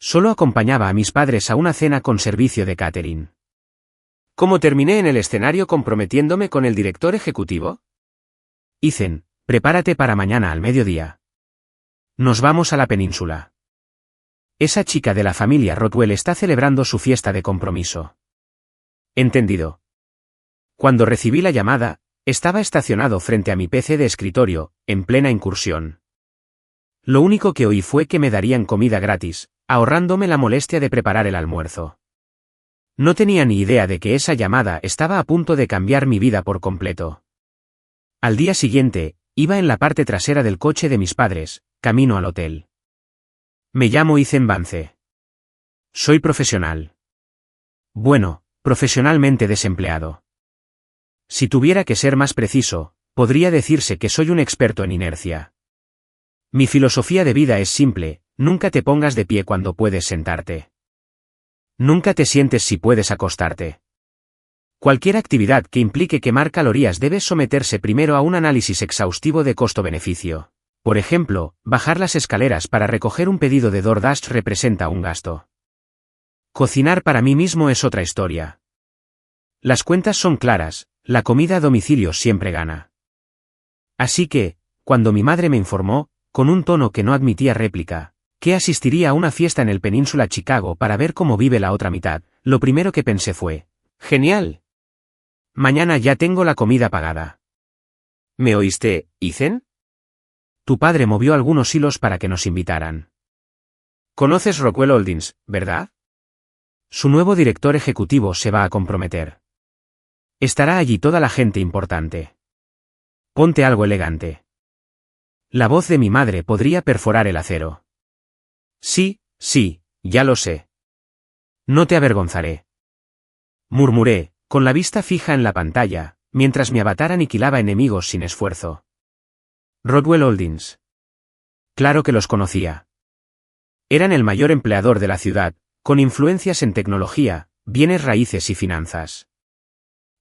Solo acompañaba a mis padres a una cena con servicio de catering. ¿Cómo terminé en el escenario comprometiéndome con el director ejecutivo? Ethan, prepárate para mañana al mediodía. Nos vamos a la península. Esa chica de la familia Rothwell está celebrando su fiesta de compromiso. Entendido. Cuando recibí la llamada, estaba estacionado frente a mi PC de escritorio, en plena incursión. Lo único que oí fue que me darían comida gratis, ahorrándome la molestia de preparar el almuerzo. No tenía ni idea de que esa llamada estaba a punto de cambiar mi vida por completo. Al día siguiente, iba en la parte trasera del coche de mis padres, camino al hotel. Me llamo Ethan Vance. Soy profesional. Bueno, profesionalmente desempleado. Si tuviera que ser más preciso, podría decirse que soy un experto en inercia. Mi filosofía de vida es simple: nunca te pongas de pie cuando puedes sentarte. Nunca te sientes si puedes acostarte. Cualquier actividad que implique quemar calorías debe someterse primero a un análisis exhaustivo de costo-beneficio. Por ejemplo, bajar las escaleras para recoger un pedido de DoorDash representa un gasto. Cocinar para mí mismo es otra historia. Las cuentas son claras, la comida a domicilio siempre gana. Así que, cuando mi madre me informó, con un tono que no admitía réplica, que asistiría a una fiesta en el Península Chicago para ver cómo vive la otra mitad, lo primero que pensé fue: ¡genial! Mañana ya tengo la comida pagada. ¿Me oíste, Ethan? Tu padre movió algunos hilos para que nos invitaran. Conoces Rockwell Holdings, ¿verdad? Su nuevo director ejecutivo se va a comprometer. Estará allí toda la gente importante. Ponte algo elegante. La voz de mi madre podría perforar el acero. Sí, ya lo sé. No te avergonzaré. Murmuré, con la vista fija en la pantalla, mientras mi avatar aniquilaba enemigos sin esfuerzo. Rockwell Holdings. Claro que los conocía. Eran el mayor empleador de la ciudad, con influencias en tecnología, bienes raíces y finanzas.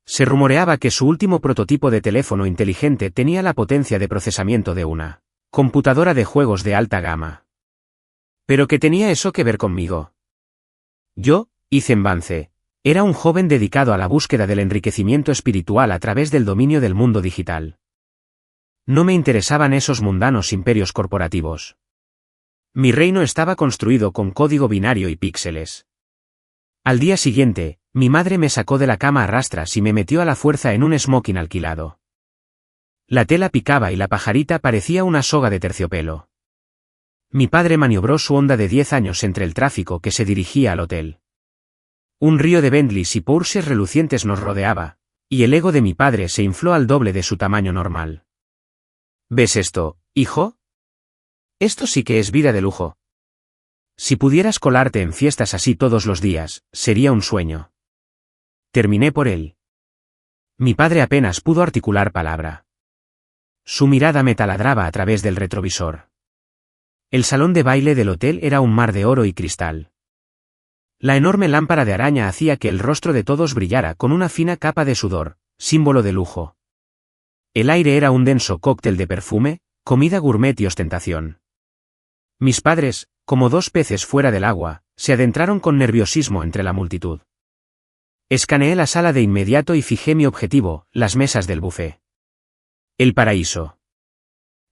Se rumoreaba que su último prototipo de teléfono inteligente tenía la potencia de procesamiento de una computadora de juegos de alta gama. ¿Pero qué tenía eso que ver conmigo? Yo, Ethan Vance, era un joven dedicado a la búsqueda del enriquecimiento espiritual a través del dominio del mundo digital. No me interesaban esos mundanos imperios corporativos. Mi reino estaba construido con código binario y píxeles. Al día siguiente, mi madre me sacó de la cama a rastras y me metió a la fuerza en un smoking alquilado. La tela picaba y la pajarita parecía una soga de terciopelo. Mi padre maniobró su Honda de 10 años entre el tráfico que se dirigía al hotel. Un río de Bentleys y Porsches relucientes nos rodeaba, y el ego de mi padre se infló al doble de su tamaño normal. ¿Ves esto, hijo? Esto sí que es vida de lujo. Si pudieras colarte en fiestas así todos los días, sería un sueño. Terminé por él. Mi padre apenas pudo articular palabra. Su mirada me taladraba a través del retrovisor. El salón de baile del hotel era un mar de oro y cristal. La enorme lámpara de araña hacía que el rostro de todos brillara con una fina capa de sudor, símbolo de lujo. El aire era un denso cóctel de perfume, comida gourmet y ostentación. Mis padres, como dos peces fuera del agua, se adentraron con nerviosismo entre la multitud. Escaneé la sala de inmediato y fijé mi objetivo: las mesas del buffet. El paraíso.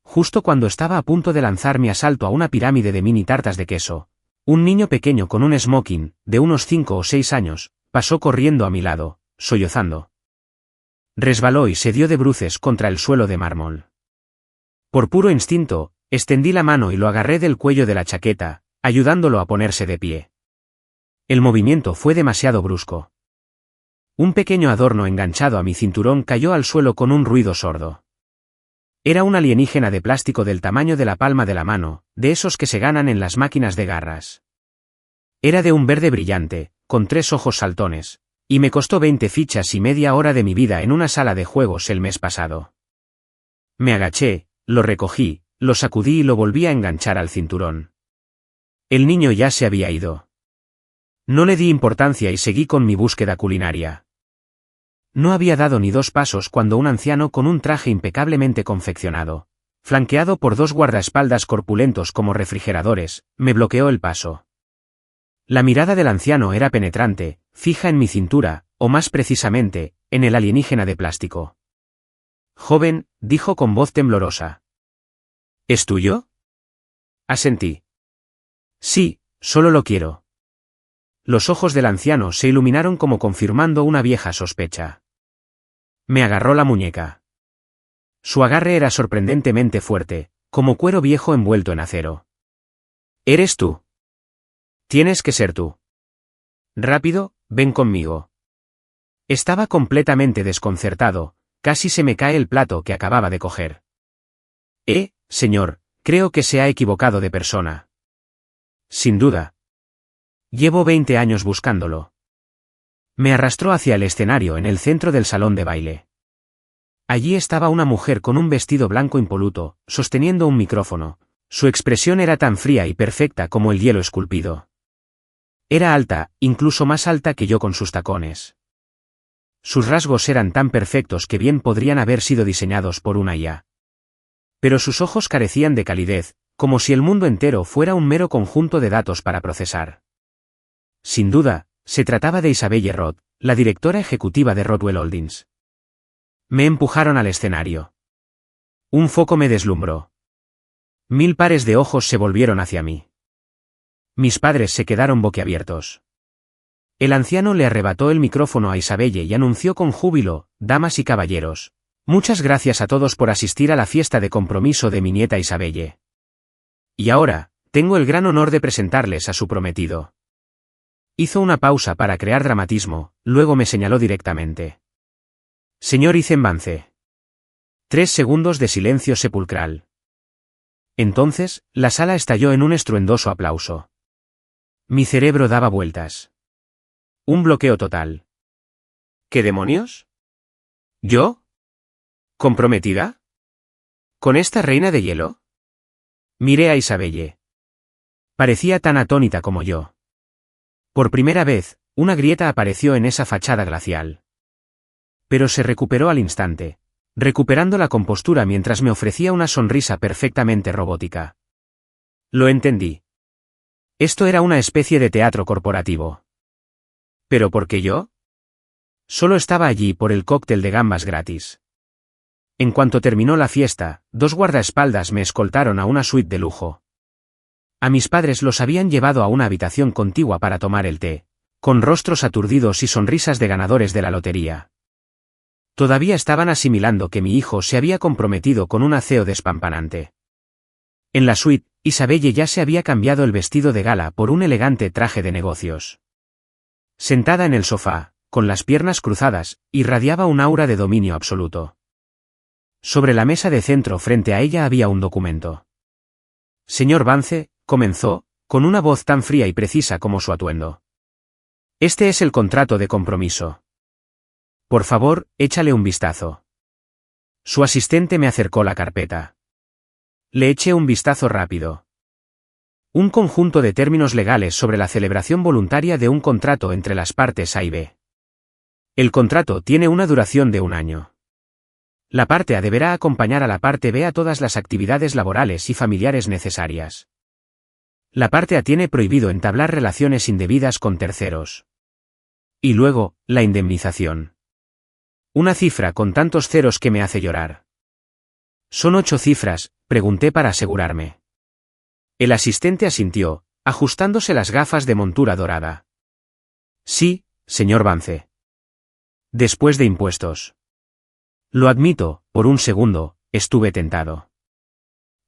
Justo cuando estaba a punto de lanzar mi asalto a una pirámide de mini tartas de queso, un niño pequeño con un smoking, de unos 5 o 6 años, pasó corriendo a mi lado, sollozando. Resbaló y se dio de bruces contra el suelo de mármol. Por puro instinto, extendí la mano y lo agarré del cuello de la chaqueta, ayudándolo a ponerse de pie. El movimiento fue demasiado brusco. Un pequeño adorno enganchado a mi cinturón cayó al suelo con un ruido sordo. Era un alienígena de plástico del tamaño de la palma de la mano, de esos que se ganan en las máquinas de garras. Era de un verde brillante, con 3 ojos saltones, y me costó 20 fichas y media hora de mi vida en una sala de juegos el mes pasado. Me agaché, lo recogí, lo sacudí y lo volví a enganchar al cinturón. El niño ya se había ido. No le di importancia y seguí con mi búsqueda culinaria. No había dado ni 2 pasos cuando un anciano con un traje impecablemente confeccionado, flanqueado por 2 guardaespaldas corpulentos como refrigeradores, me bloqueó el paso. La mirada del anciano era penetrante, fija en mi cintura, o más precisamente, en el alienígena de plástico. Joven, dijo con voz temblorosa. ¿Es tuyo? Asentí. Sí, solo lo quiero. Los ojos del anciano se iluminaron como confirmando una vieja sospecha. Me agarró la muñeca. Su agarre era sorprendentemente fuerte, como cuero viejo envuelto en acero. ¿Eres tú? Tienes que ser tú. Rápido, ven conmigo. Estaba completamente desconcertado, casi se me cae el plato que acababa de coger. Señor, creo que se ha equivocado de persona. Sin duda. Llevo 20 años buscándolo. Me arrastró hacia el escenario en el centro del salón de baile. Allí estaba una mujer con un vestido blanco impoluto, sosteniendo un micrófono. Su expresión era tan fría y perfecta como el hielo esculpido. Era alta, incluso más alta que yo con sus tacones. Sus rasgos eran tan perfectos que bien podrían haber sido diseñados por una IA. Pero sus ojos carecían de calidez, como si el mundo entero fuera un mero conjunto de datos para procesar. Sin duda, se trataba de Isabelle Roth, la directora ejecutiva de Rothwell Holdings. Me empujaron al escenario. Un foco me deslumbró. 1000 pares de ojos se volvieron hacia mí. Mis padres se quedaron boquiabiertos. El anciano le arrebató el micrófono a Isabelle y anunció con júbilo: damas y caballeros, muchas gracias a todos por asistir a la fiesta de compromiso de mi nieta Isabelle. Y ahora, tengo el gran honor de presentarles a su prometido. Hizo una pausa para crear dramatismo, luego me señaló directamente. Señor Ethan Vance. 3 segundos de silencio sepulcral. Entonces, la sala estalló en un estruendoso aplauso. Mi cerebro daba vueltas. Un bloqueo total. ¿Qué demonios? ¿Yo? ¿Comprometida? ¿Con esta reina de hielo? Miré a Isabelle. Parecía tan atónita como yo. Por primera vez, una grieta apareció en esa fachada glacial. Pero se recuperó al instante, recuperando la compostura mientras me ofrecía una sonrisa perfectamente robótica. Lo entendí. Esto era una especie de teatro corporativo. ¿Pero por qué yo? Solo estaba allí por el cóctel de gambas gratis. En cuanto terminó la fiesta, 2 guardaespaldas me escoltaron a una suite de lujo. A mis padres los habían llevado a una habitación contigua para tomar el té, con rostros aturdidos y sonrisas de ganadores de la lotería. Todavía estaban asimilando que mi hijo se había comprometido con un CEO despampanante. En la suite, Isabelle ya se había cambiado el vestido de gala por un elegante traje de negocios. Sentada en el sofá, con las piernas cruzadas, irradiaba un aura de dominio absoluto. Sobre la mesa de centro frente a ella había un documento. Señor Vance, comenzó, con una voz tan fría y precisa como su atuendo. Este es el contrato de compromiso. Por favor, échale un vistazo. Su asistente me acercó la carpeta. Le eché un vistazo rápido. Un conjunto de términos legales sobre la celebración voluntaria de un contrato entre las partes A y B. El contrato tiene una duración de 1 año. La parte A deberá acompañar a la parte B a todas las actividades laborales y familiares necesarias. La parte A tiene prohibido entablar relaciones indebidas con terceros. Y luego, la indemnización. Una cifra con tantos ceros que me hace llorar. ¿Son 8 cifras?, pregunté para asegurarme. El asistente asintió, ajustándose las gafas de montura dorada. Sí, señor Vance. Después de impuestos. Lo admito, por un segundo, estuve tentado.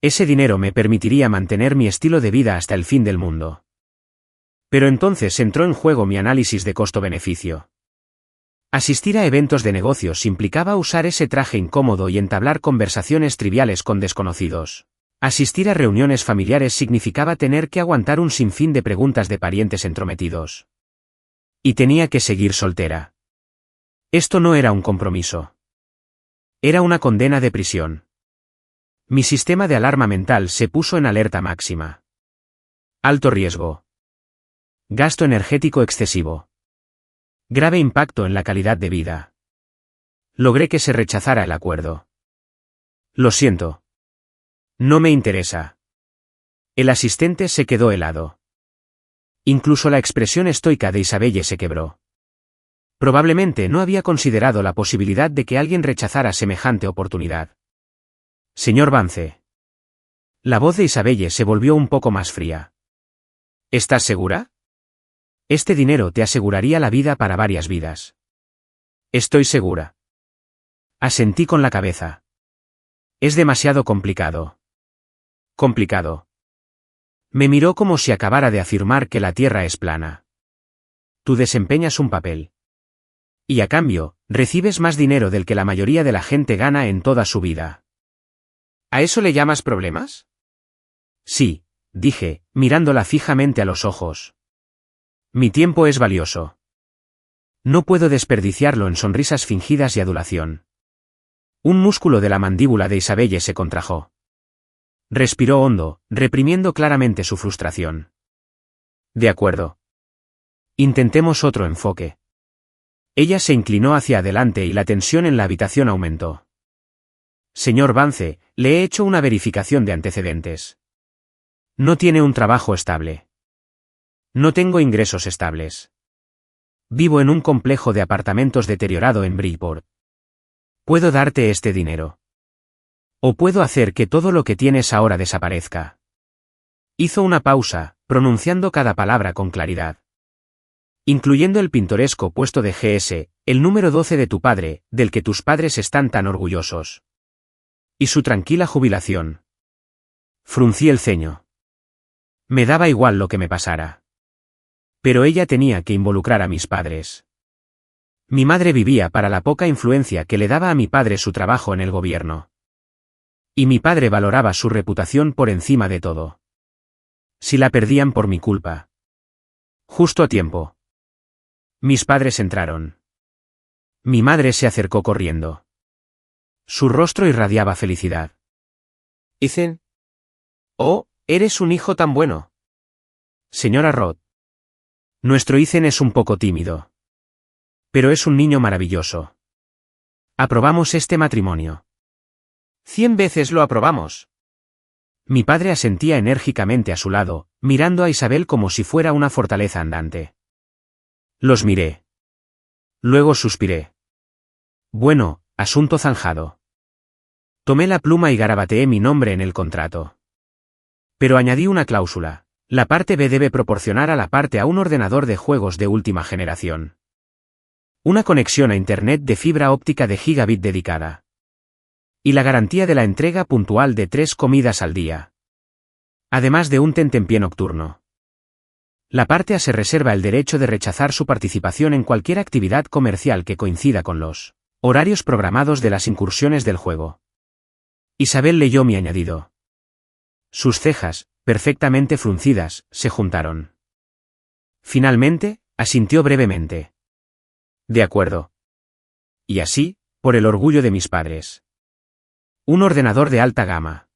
Ese dinero me permitiría mantener mi estilo de vida hasta el fin del mundo. Pero entonces entró en juego mi análisis de costo-beneficio. Asistir a eventos de negocios implicaba usar ese traje incómodo y entablar conversaciones triviales con desconocidos. Asistir a reuniones familiares significaba tener que aguantar un sinfín de preguntas de parientes entrometidos. Y tenía que seguir soltera. Esto no era un compromiso. Era una condena de prisión. Mi sistema de alarma mental se puso en alerta máxima. Alto riesgo. Gasto energético excesivo. Grave impacto en la calidad de vida. Logré que se rechazara el acuerdo. Lo siento. No me interesa. El asistente se quedó helado. Incluso la expresión estoica de Isabelle se quebró. Probablemente no había considerado la posibilidad de que alguien rechazara semejante oportunidad. Señor Vance. La voz de Isabelle se volvió un poco más fría. ¿Estás segura? Este dinero te aseguraría la vida para varias vidas. Estoy segura. Asentí con la cabeza. Es demasiado complicado. Complicado. Me miró como si acabara de afirmar que la Tierra es plana. Tú desempeñas un papel. Y a cambio, recibes más dinero del que la mayoría de la gente gana en toda su vida. ¿A eso le llamas problemas? Sí, dije, mirándola fijamente a los ojos. Mi tiempo es valioso. No puedo desperdiciarlo en sonrisas fingidas y adulación. Un músculo de la mandíbula de Isabelle se contrajo. Respiró hondo, reprimiendo claramente su frustración. De acuerdo. Intentemos otro enfoque. Ella se inclinó hacia adelante y la tensión en la habitación aumentó. Señor Vance, le he hecho una verificación de antecedentes. No tiene un trabajo estable. No tengo ingresos estables. Vivo en un complejo de apartamentos deteriorado en Bridgeport. Puedo darte este dinero. O puedo hacer que todo lo que tienes ahora desaparezca. Hizo una pausa, pronunciando cada palabra con claridad. Incluyendo el pintoresco puesto de GS, el número 12 de tu padre, del que tus padres están tan orgullosos. Y su tranquila jubilación. Fruncí el ceño. Me daba igual lo que me pasara. Pero ella tenía que involucrar a mis padres. Mi madre vivía para la poca influencia que le daba a mi padre su trabajo en el gobierno. Y mi padre valoraba su reputación por encima de todo. Si la perdían por mi culpa. Justo a tiempo. Mis padres entraron. Mi madre se acercó corriendo. Su rostro irradiaba felicidad. Ethan. Oh, eres un hijo tan bueno. Señora Roth. Nuestro Ethan es un poco tímido. Pero es un niño maravilloso. Aprobamos este matrimonio. 100 veces lo aprobamos. Mi padre asentía enérgicamente a su lado, mirando a Isabel como si fuera una fortaleza andante. Los miré. Luego suspiré. Bueno, asunto zanjado. Tomé la pluma y garabateé mi nombre en el contrato. Pero añadí una cláusula. La parte B debe proporcionar a la parte A un ordenador de juegos de última generación. Una conexión a Internet de fibra óptica de gigabit dedicada. Y la garantía de la entrega puntual de 3 comidas al día. Además de un tentempié nocturno. La parte A se reserva el derecho de rechazar su participación en cualquier actividad comercial que coincida con los horarios programados de las incursiones del juego. Isabel leyó mi añadido. Sus cejas, perfectamente fruncidas, se juntaron. Finalmente, asintió brevemente. De acuerdo. Y así, por el orgullo de mis padres. Un ordenador de alta gama.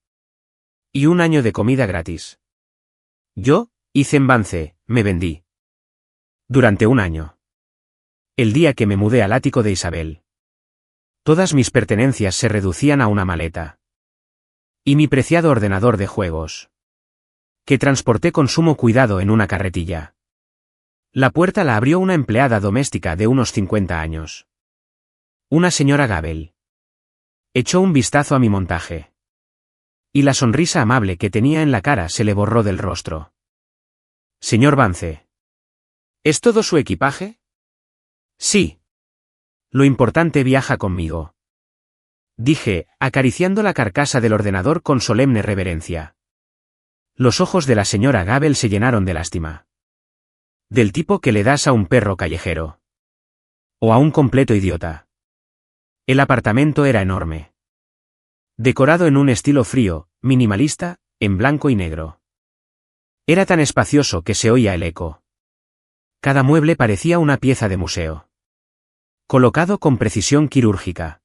Y un año de comida gratis. Yo, Ethan Vance, me vendí. Durante un año. El día que me mudé al ático de Isabel. Todas mis pertenencias se reducían a una maleta. Y mi preciado ordenador de juegos. Que transporté con sumo cuidado en una carretilla. La puerta la abrió una empleada doméstica de unos 50 años. Una señora Gabel. Echó un vistazo a mi montaje. Y la sonrisa amable que tenía en la cara se le borró del rostro. Señor Vance. ¿Es todo su equipaje? Sí. Lo importante viaja conmigo. Dije, acariciando la carcasa del ordenador con solemne reverencia. Los ojos de la señora Gabel se llenaron de lástima. Del tipo que le das a un perro callejero. O a un completo idiota. El apartamento era enorme. Decorado en un estilo frío, minimalista, en blanco y negro. Era tan espacioso que se oía el eco. Cada mueble parecía una pieza de museo. Colocado con precisión quirúrgica.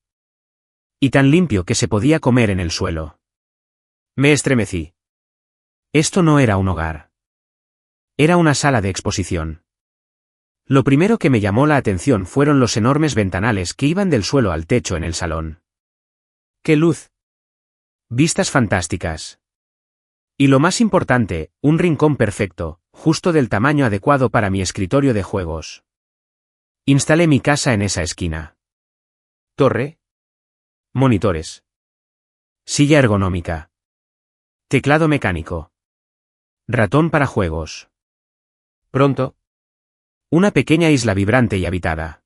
Y tan limpio que se podía comer en el suelo. Me estremecí. Esto no era un hogar. Era una sala de exposición. Lo primero que me llamó la atención fueron los enormes ventanales que iban del suelo al techo en el salón. ¡Qué luz! Vistas fantásticas. Y lo más importante, un rincón perfecto, justo del tamaño adecuado para mi escritorio de juegos. Instalé mi casa en esa esquina. Torre. Monitores. Silla ergonómica. Teclado mecánico. Ratón para juegos. Pronto. Una pequeña isla vibrante y habitada.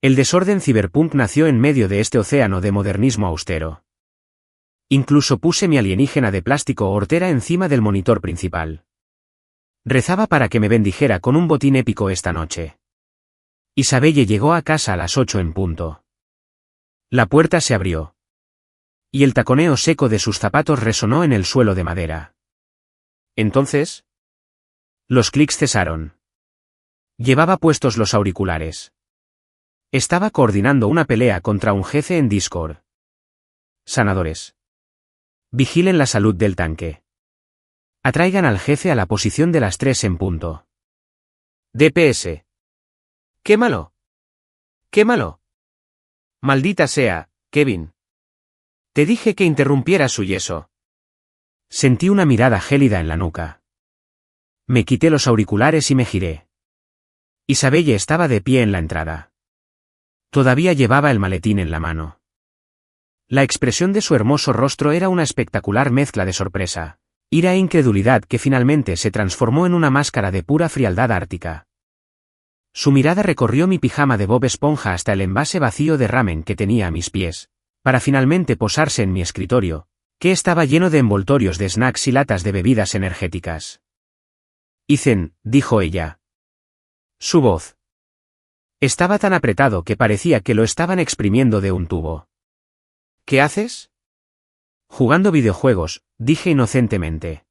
El desorden ciberpunk nació en medio de este océano de modernismo austero. Incluso puse mi alienígena de plástico hortera encima del monitor principal. Rezaba para que me bendijera con un botín épico esta noche. Isabelle llegó a casa a las 8 en punto. La puerta se abrió. Y el taconeo seco de sus zapatos resonó en el suelo de madera. Entonces, los clics cesaron. Llevaba puestos los auriculares. Estaba coordinando una pelea contra un jefe en Discord. Sanadores. Vigilen la salud del tanque. Atraigan al jefe a la posición de las 3 en punto. DPS. ¡Quémalo! ¡Quémalo! Maldita sea, Kevin. Te dije que interrumpieras su yeso. Sentí una mirada gélida en la nuca. Me quité los auriculares y me giré. Isabelle estaba de pie en la entrada. Todavía llevaba el maletín en la mano. La expresión de su hermoso rostro era una espectacular mezcla de sorpresa, ira e incredulidad que finalmente se transformó en una máscara de pura frialdad ártica. Su mirada recorrió mi pijama de Bob Esponja hasta el envase vacío de ramen que tenía a mis pies, para finalmente posarse en mi escritorio, que estaba lleno de envoltorios de snacks y latas de bebidas energéticas. Ethan, dijo ella. Su voz estaba tan apretado que parecía que lo estaban exprimiendo de un tubo. ¿Qué haces? Jugando videojuegos, dije inocentemente.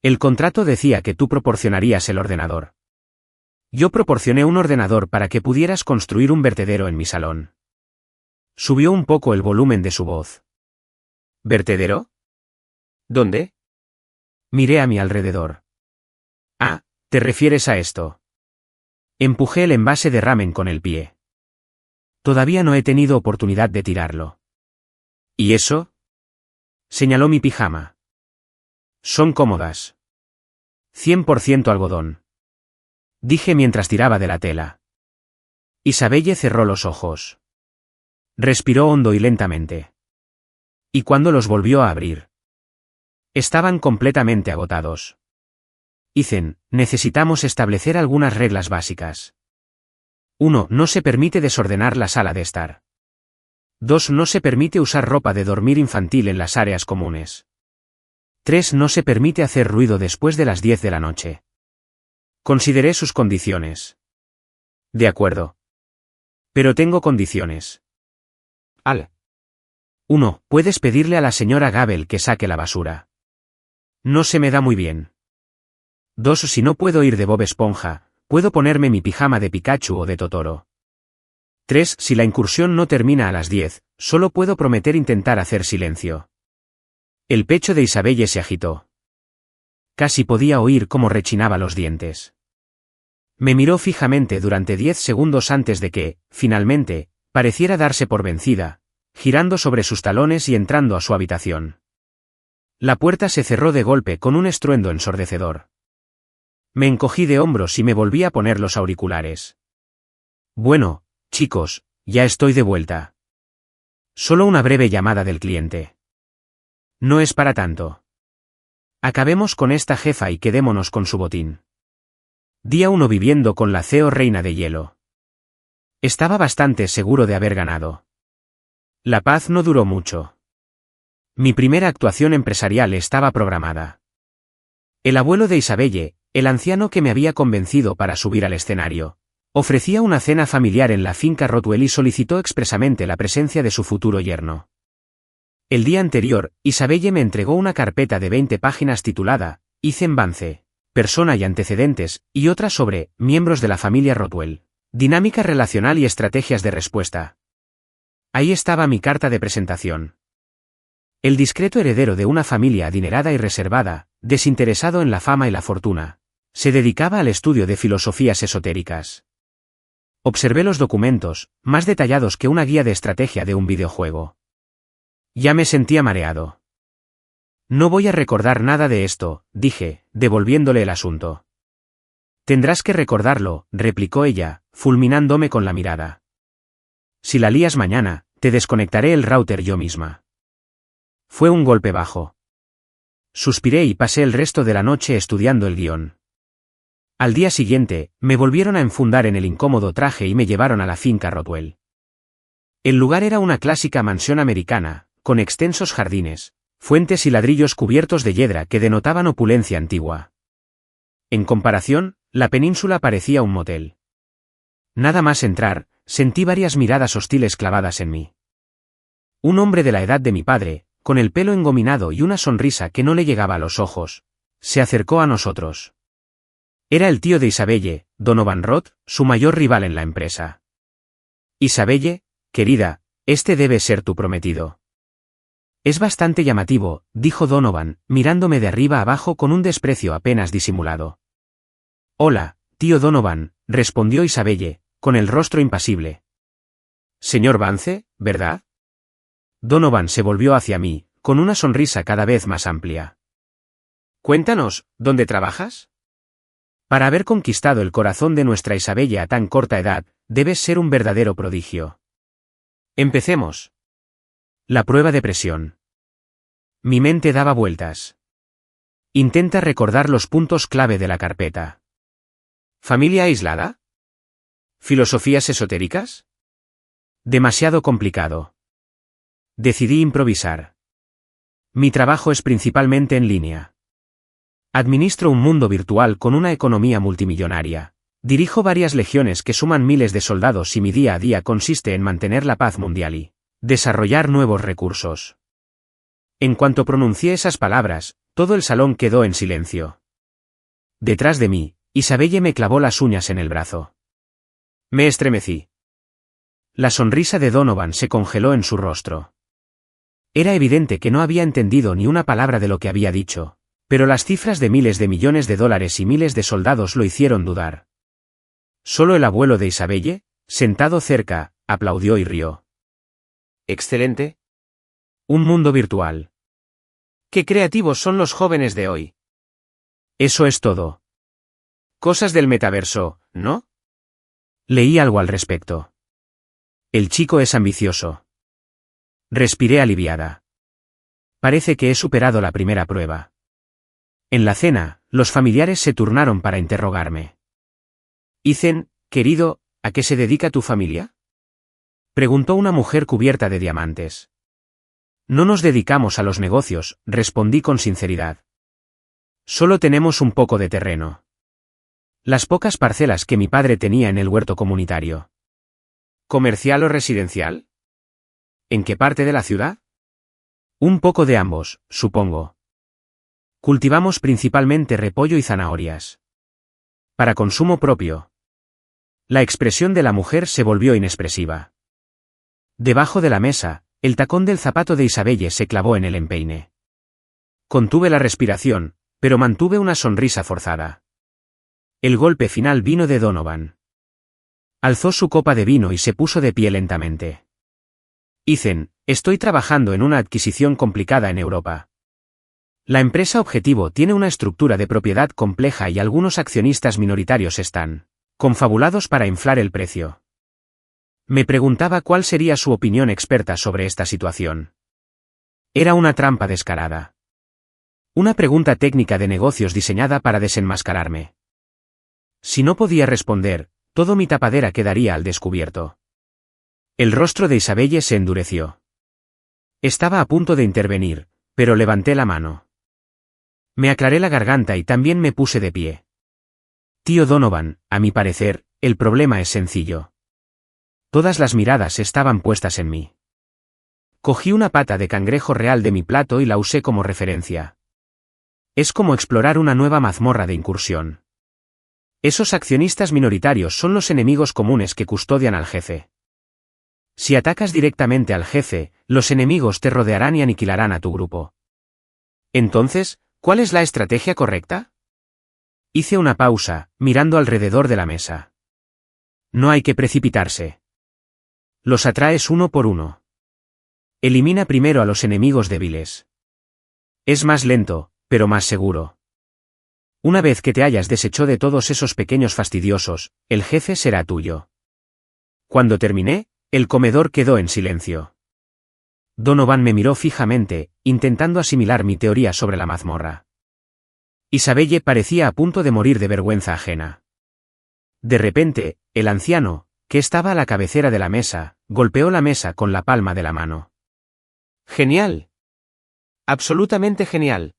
El contrato decía que tú proporcionarías el ordenador. Yo proporcioné un ordenador para que pudieras construir un vertedero en mi salón. Subió un poco el volumen de su voz. ¿Vertedero? ¿Dónde? Miré a mi alrededor. Ah, ¿te refieres a esto? Empujé el envase de ramen con el pie. Todavía no he tenido oportunidad de tirarlo. ¿Y eso? Señaló mi pijama. Son cómodas. 100% algodón. Dije mientras tiraba de la tela. Isabelle cerró los ojos. Respiró hondo y lentamente. Y cuando los volvió a abrir, estaban completamente agotados. Ethan, necesitamos establecer algunas reglas básicas. 1. No se permite desordenar la sala de estar. 2. No se permite usar ropa de dormir infantil en las áreas comunes. 3. No se permite hacer ruido después de las 10 de la noche. Consideré sus condiciones. De acuerdo. Pero tengo condiciones. 1. Puedes pedirle a la señora Gabel que saque la basura. No se me da muy bien. 2. Si no puedo ir de Bob Esponja, puedo ponerme mi pijama de Pikachu o de Totoro. 3. Si la incursión no termina a las 10, solo puedo prometer intentar hacer silencio. El pecho de Isabelle se agitó. Casi podía oír cómo rechinaba los dientes. Me miró fijamente durante 10 segundos antes de que, finalmente, pareciera darse por vencida, girando sobre sus talones y entrando a su habitación. La puerta se cerró de golpe con un estruendo ensordecedor. Me encogí de hombros y me volví a poner los auriculares. Bueno, chicos, ya estoy de vuelta. Solo una breve llamada del cliente. No es para tanto. Acabemos con esta jefa y quedémonos con su botín. Día 1 viviendo con la CEO Reina de Hielo. Estaba bastante seguro de haber ganado. La paz no duró mucho. Mi primera actuación empresarial estaba programada. El abuelo de Isabelle, el anciano que me había convencido para subir al escenario, ofrecía una cena familiar en la finca Rotwell y solicitó expresamente la presencia de su futuro yerno. El día anterior, Isabelle me entregó una carpeta de 20 páginas titulada Ethan Vance, persona y antecedentes, y otra sobre miembros de la familia Rotwell, dinámica relacional y estrategias de respuesta. Ahí estaba mi carta de presentación. El discreto heredero de una familia adinerada y reservada, desinteresado en la fama y la fortuna, se dedicaba al estudio de filosofías esotéricas. Observé los documentos, más detallados que una guía de estrategia de un videojuego. Ya me sentía mareado. No voy a recordar nada de esto, dije, devolviéndole el asunto. Tendrás que recordarlo, replicó ella, fulminándome con la mirada. Si la lías mañana, te desconectaré el router yo misma. Fue un golpe bajo. Suspiré y pasé el resto de la noche estudiando el guión. Al día siguiente, me volvieron a enfundar en el incómodo traje y me llevaron a la finca Rodwell. El lugar era una clásica mansión americana, con extensos jardines, fuentes y ladrillos cubiertos de yedra que denotaban opulencia antigua. En comparación, la península parecía un motel. Nada más entrar, sentí varias miradas hostiles clavadas en mí. Un hombre de la edad de mi padre, con el pelo engominado y una sonrisa que no le llegaba a los ojos, se acercó a nosotros. Era el tío de Isabelle, Donovan Roth, su mayor rival en la empresa. Isabelle, querida, este debe ser tu prometido. Es bastante llamativo, dijo Donovan, mirándome de arriba abajo con un desprecio apenas disimulado. Hola, tío Donovan, respondió Isabelle, con el rostro impasible. Señor Vance, ¿verdad? Donovan se volvió hacia mí, con una sonrisa cada vez más amplia. Cuéntanos, ¿dónde trabajas? Para haber conquistado el corazón de nuestra Isabelle a tan corta edad, debes ser un verdadero prodigio. Empecemos. La prueba de presión. Mi mente daba vueltas. Intenta recordar los puntos clave de la carpeta. ¿Familia aislada? ¿Filosofías esotéricas? Demasiado complicado. Decidí improvisar. Mi trabajo es principalmente en línea. Administro un mundo virtual con una economía multimillonaria. Dirijo varias legiones que suman miles de soldados y mi día a día consiste en mantener la paz mundial y desarrollar nuevos recursos. En cuanto pronuncié esas palabras, todo el salón quedó en silencio. Detrás de mí, Isabelle me clavó las uñas en el brazo. Me estremecí. La sonrisa de Donovan se congeló en su rostro. Era evidente que no había entendido ni una palabra de lo que había dicho, pero las cifras de miles de millones de dólares y miles de soldados lo hicieron dudar. Solo el abuelo de Isabelle, sentado cerca, aplaudió y rió. Excelente. Un mundo virtual. ¡Qué creativos son los jóvenes de hoy! Eso es todo. Cosas del metaverso, ¿no? Leí algo al respecto. El chico es ambicioso. Respiré aliviada. Parece que he superado la primera prueba. En la cena, los familiares se turnaron para interrogarme. Ethan, querido, ¿a qué se dedica tu familia? Preguntó una mujer cubierta de diamantes. No nos dedicamos a los negocios, respondí con sinceridad. Solo tenemos un poco de terreno. Las pocas parcelas que mi padre tenía en el huerto comunitario. ¿Comercial o residencial? ¿En qué parte de la ciudad? Un poco de ambos, supongo. Cultivamos principalmente repollo y zanahorias. Para consumo propio. La expresión de la mujer se volvió inexpresiva. Debajo de la mesa, el tacón del zapato de Isabelle se clavó en el empeine. Contuve la respiración, pero mantuve una sonrisa forzada. El golpe final vino de Donovan. Alzó su copa de vino y se puso de pie lentamente. Ethan, estoy trabajando en una adquisición complicada en Europa. La empresa objetivo tiene una estructura de propiedad compleja y algunos accionistas minoritarios están confabulados para inflar el precio. Me preguntaba cuál sería su opinión experta sobre esta situación. Era una trampa descarada. Una pregunta técnica de negocios diseñada para desenmascararme. Si no podía responder, todo mi tapadera quedaría al descubierto. El rostro de Isabelle se endureció. Estaba a punto de intervenir, pero levanté la mano. Me aclaré la garganta y también me puse de pie. Tío Donovan, a mi parecer, el problema es sencillo. Todas las miradas estaban puestas en mí. Cogí una pata de cangrejo real de mi plato y la usé como referencia. Es como explorar una nueva mazmorra de incursión. Esos accionistas minoritarios son los enemigos comunes que custodian al jefe. Si atacas directamente al jefe, los enemigos te rodearán y aniquilarán a tu grupo. Entonces, ¿cuál es la estrategia correcta? Hice una pausa, mirando alrededor de la mesa. No hay que precipitarse. Los atraes uno por uno. Elimina primero a los enemigos débiles. Es más lento, pero más seguro. Una vez que te hayas deshecho de todos esos pequeños fastidiosos, el jefe será tuyo. Cuando terminé, el comedor quedó en silencio. Donovan me miró fijamente, intentando asimilar mi teoría sobre la mazmorra. Isabelle parecía a punto de morir de vergüenza ajena. De repente, el anciano, que estaba a la cabecera de la mesa, golpeó la mesa con la palma de la mano. ¡Genial! ¡Absolutamente genial!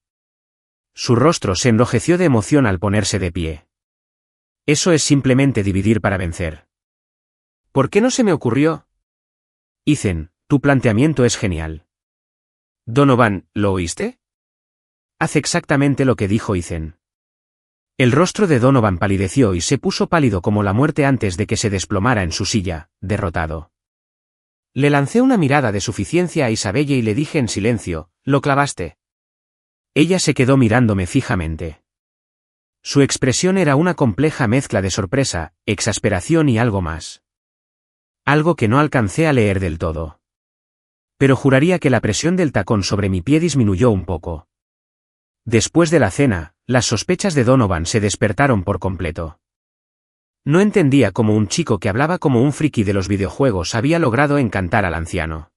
Su rostro se enrojeció de emoción al ponerse de pie. Eso es simplemente dividir para vencer. ¿Por qué no se me ocurrió? Ethan, tu planteamiento es genial. Donovan, ¿lo oíste? Haz exactamente lo que dijo Ethan. El rostro de Donovan palideció y se puso pálido como la muerte antes de que se desplomara en su silla, derrotado. Le lancé una mirada de suficiencia a Isabelle y le dije en silencio, «¿Lo clavaste?» Ella se quedó mirándome fijamente. Su expresión era una compleja mezcla de sorpresa, exasperación y algo más. Algo que no alcancé a leer del todo. Pero juraría que la presión del tacón sobre mi pie disminuyó un poco. Después de la cena, las sospechas de Donovan se despertaron por completo. No entendía cómo un chico que hablaba como un friki de los videojuegos había logrado encantar al anciano.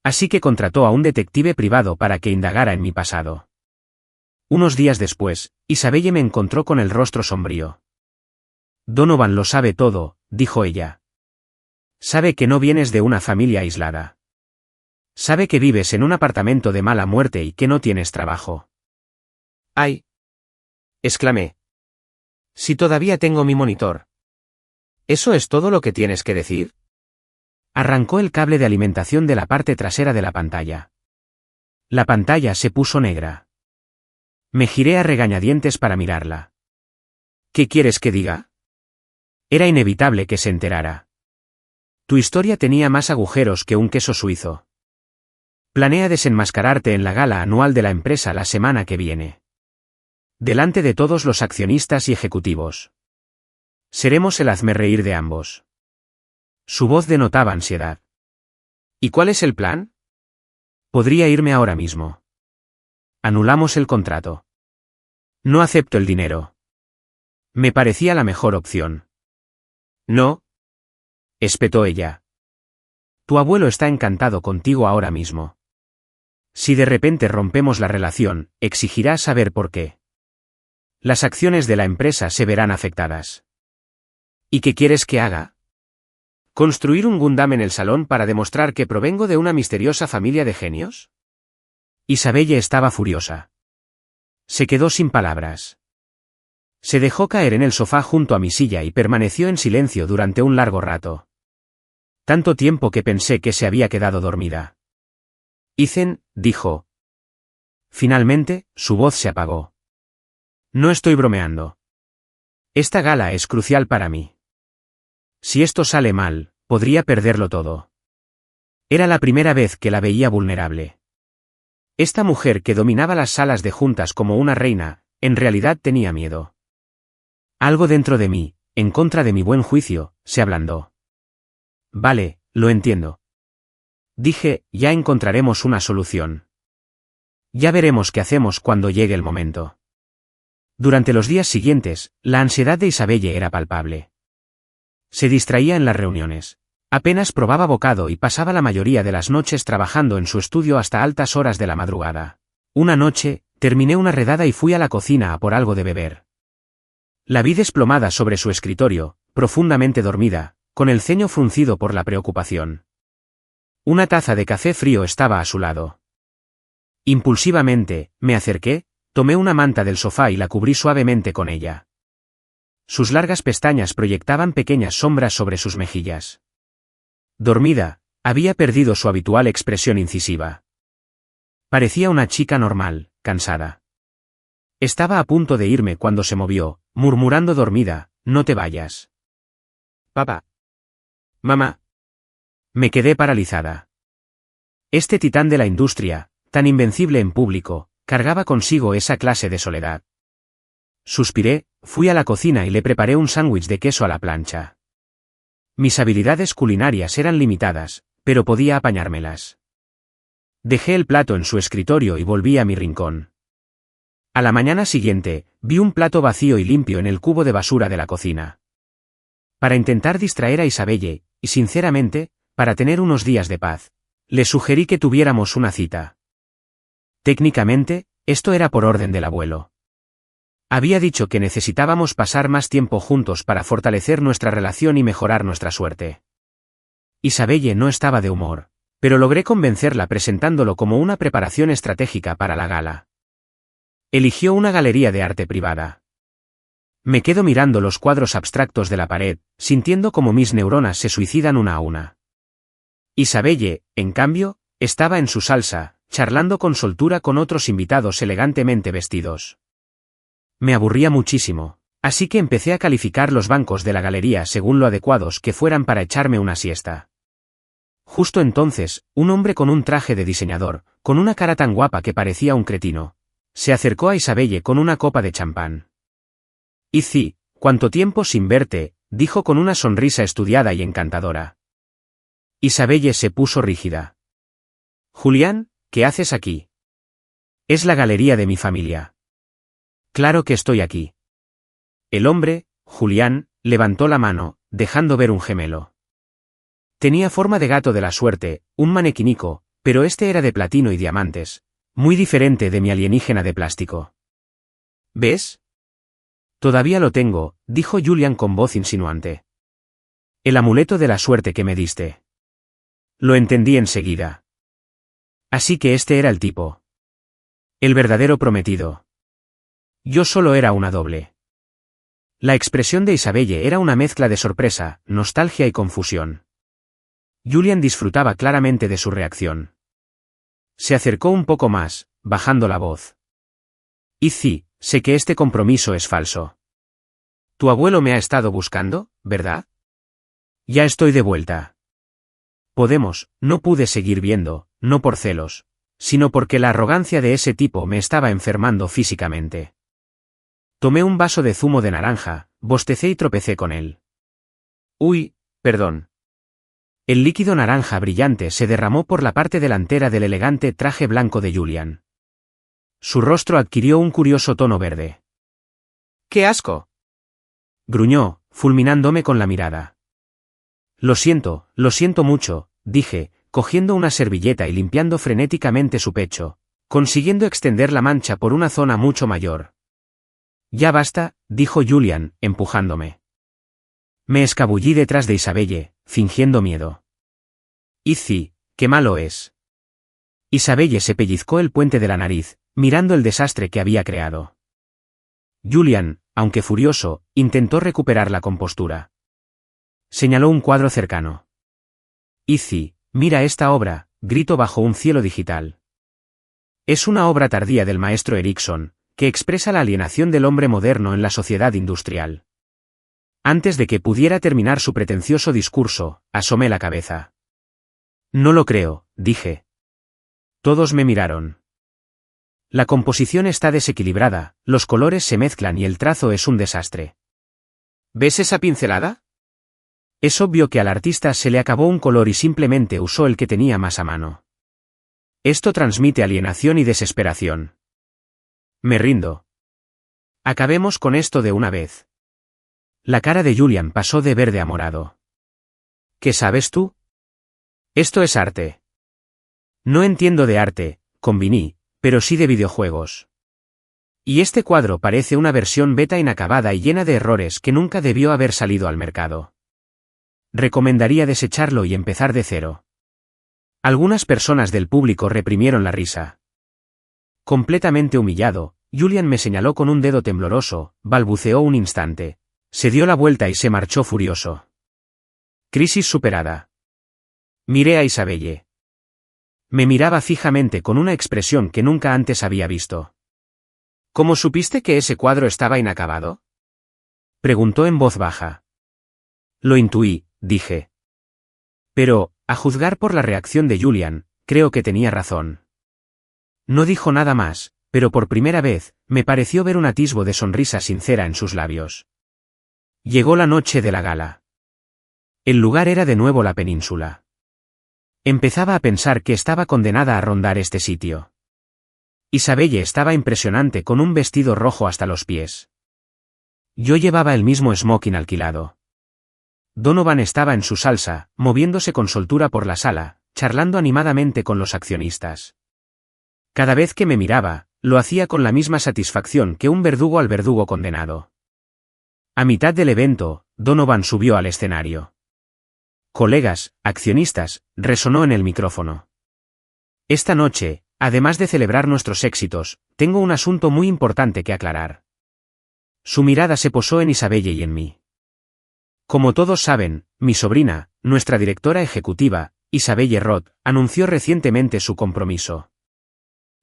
Así que contrató a un detective privado para que indagara en mi pasado. Unos días después, Isabelle me encontró con el rostro sombrío. Donovan lo sabe todo, dijo ella. Sabe que no vienes de una familia aislada. Sabe que vives en un apartamento de mala muerte y que no tienes trabajo. ¡Ay! Exclamé. Si todavía tengo mi monitor. ¿Eso es todo lo que tienes que decir? Arrancó el cable de alimentación de la parte trasera de la pantalla. La pantalla se puso negra. Me giré a regañadientes para mirarla. ¿Qué quieres que diga? Era inevitable que se enterara. Tu historia tenía más agujeros que un queso suizo. Planea desenmascararte en la gala anual de la empresa la semana que viene. Delante de todos los accionistas y ejecutivos. Seremos el hazmerreír de ambos. Su voz denotaba ansiedad. ¿Y cuál es el plan? Podría irme ahora mismo. Anulamos el contrato. No acepto el dinero. Me parecía la mejor opción. No. Espetó ella. Tu abuelo está encantado contigo ahora mismo. Si de repente rompemos la relación, exigirá saber por qué. Las acciones de la empresa se verán afectadas. ¿Y qué quieres que haga? ¿Construir un Gundam en el salón para demostrar que provengo de una misteriosa familia de genios? Isabelle estaba furiosa. Se quedó sin palabras. Se dejó caer en el sofá junto a mi silla y permaneció en silencio durante un largo rato. Tanto tiempo que pensé que se había quedado dormida. Ethan, dijo. Finalmente, su voz se apagó. No estoy bromeando. Esta gala es crucial para mí. Si esto sale mal, podría perderlo todo. Era la primera vez que la veía vulnerable. Esta mujer que dominaba las salas de juntas como una reina, en realidad tenía miedo. Algo dentro de mí, en contra de mi buen juicio, se ablandó. Vale, lo entiendo. Dije, ya encontraremos una solución. Ya veremos qué hacemos cuando llegue el momento. Durante los días siguientes, la ansiedad de Isabelle era palpable. Se distraía en las reuniones. Apenas probaba bocado y pasaba la mayoría de las noches trabajando en su estudio hasta altas horas de la madrugada. Una noche, terminé una redada y fui a la cocina a por algo de beber. La vi desplomada sobre su escritorio, profundamente dormida, con el ceño fruncido por la preocupación. Una taza de café frío estaba a su lado. Impulsivamente, me acerqué, tomé una manta del sofá y la cubrí suavemente con ella. Sus largas pestañas proyectaban pequeñas sombras sobre sus mejillas. Dormida, había perdido su habitual expresión incisiva. Parecía una chica normal, cansada. Estaba a punto de irme cuando se movió, murmurando dormida, no te vayas. Papá. Mamá. Me quedé paralizada. Este titán de la industria, tan invencible en público, cargaba consigo esa clase de soledad. Suspiré, fui a la cocina y le preparé un sándwich de queso a la plancha. Mis habilidades culinarias eran limitadas, pero podía apañármelas. Dejé el plato en su escritorio y volví a mi rincón. A la mañana siguiente, vi un plato vacío y limpio en el cubo de basura de la cocina. Para intentar distraer a Isabelle, y sinceramente, para tener unos días de paz, le sugerí que tuviéramos una cita. Técnicamente, esto era por orden del abuelo. Había dicho que necesitábamos pasar más tiempo juntos para fortalecer nuestra relación y mejorar nuestra suerte. Isabelle no estaba de humor, pero logré convencerla presentándolo como una preparación estratégica para la gala. Eligió una galería de arte privada. Me quedo mirando los cuadros abstractos de la pared, sintiendo como mis neuronas se suicidan una a una. Isabelle, en cambio, estaba en su salsa, charlando con soltura con otros invitados elegantemente vestidos. Me aburría muchísimo, así que empecé a calificar los bancos de la galería según lo adecuados que fueran para echarme una siesta. Justo entonces, un hombre con un traje de diseñador, con una cara tan guapa que parecía un cretino, se acercó a Isabelle con una copa de champán. «Izzy, ¿cuánto tiempo sin verte?», dijo con una sonrisa estudiada y encantadora. Isabelle se puso rígida. «Julián, ¿qué haces aquí?» «Es la galería de mi familia». «Claro que estoy aquí». El hombre, Julián, levantó la mano, dejando ver un gemelo. Tenía forma de gato de la suerte, un manequinico, pero este era de platino y diamantes, muy diferente de mi alienígena de plástico. ¿Ves? Todavía lo tengo, dijo Julián con voz insinuante. El amuleto de la suerte que me diste. Lo entendí enseguida. Así que este era el tipo. El verdadero prometido. Yo solo era una doble. La expresión de Isabelle era una mezcla de sorpresa, nostalgia y confusión. Julián disfrutaba claramente de su reacción. Se acercó un poco más, bajando la voz. Izzy, sé que este compromiso es falso. Tu abuelo me ha estado buscando, ¿verdad? Ya estoy de vuelta. No pude seguir viendo, no por celos, sino porque la arrogancia de ese tipo me estaba enfermando físicamente. Tomé un vaso de zumo de naranja, bostecé y tropecé con él. Uy, perdón. El líquido naranja brillante se derramó por la parte delantera del elegante traje blanco de Julián. Su rostro adquirió un curioso tono verde. ¡Qué asco!, gruñó, fulminándome con la mirada. Lo siento mucho, dije, cogiendo una servilleta y limpiando frenéticamente su pecho, consiguiendo extender la mancha por una zona mucho mayor. Ya basta, dijo Julián, empujándome. Me escabullí detrás de Isabelle, fingiendo miedo. Izzy, qué malo es. Isabelle se pellizcó el puente de la nariz, mirando el desastre que había creado. Julián, aunque furioso, intentó recuperar la compostura. Señaló un cuadro cercano. Izzy, mira esta obra, gritó bajo un cielo digital. Es una obra tardía del maestro Erickson, que expresa la alienación del hombre moderno en la sociedad industrial. Antes de que pudiera terminar su pretencioso discurso, asomé la cabeza. No lo creo, dije. Todos me miraron. La composición está desequilibrada, los colores se mezclan y el trazo es un desastre. ¿Ves esa pincelada? Es obvio que al artista se le acabó un color y simplemente usó el que tenía más a mano. Esto transmite alienación y desesperación. Me rindo. Acabemos con esto de una vez. La cara de Julián pasó de verde a morado. ¿Qué sabes tú? Esto es arte. No entiendo de arte, conviní, pero sí de videojuegos. Y este cuadro parece una versión beta inacabada y llena de errores que nunca debió haber salido al mercado. Recomendaría desecharlo y empezar de cero. Algunas personas del público reprimieron la risa. Completamente humillado, Julián me señaló con un dedo tembloroso, balbuceó un instante, se dio la vuelta y se marchó furioso. Crisis superada. Miré a Isabelle. Me miraba fijamente con una expresión que nunca antes había visto. ¿Cómo supiste que ese cuadro estaba inacabado?, preguntó en voz baja. Lo intuí, dije. Pero, a juzgar por la reacción de Julián, creo que tenía razón. No dijo nada más, pero por primera vez, me pareció ver un atisbo de sonrisa sincera en sus labios. Llegó la noche de la gala. El lugar era de nuevo la península. Empezaba a pensar que estaba condenada a rondar este sitio. Isabelle estaba impresionante con un vestido rojo hasta los pies. Yo llevaba el mismo smoking alquilado. Donovan estaba en su salsa, moviéndose con soltura por la sala, charlando animadamente con los accionistas. Cada vez que me miraba, lo hacía con la misma satisfacción que un verdugo al verdugo condenado. A mitad del evento, Donovan subió al escenario. Colegas, accionistas, resonó en el micrófono. Esta noche, además de celebrar nuestros éxitos, tengo un asunto muy importante que aclarar. Su mirada se posó en Isabelle y en mí. Como todos saben, mi sobrina, nuestra directora ejecutiva, Isabelle Roth, anunció recientemente su compromiso.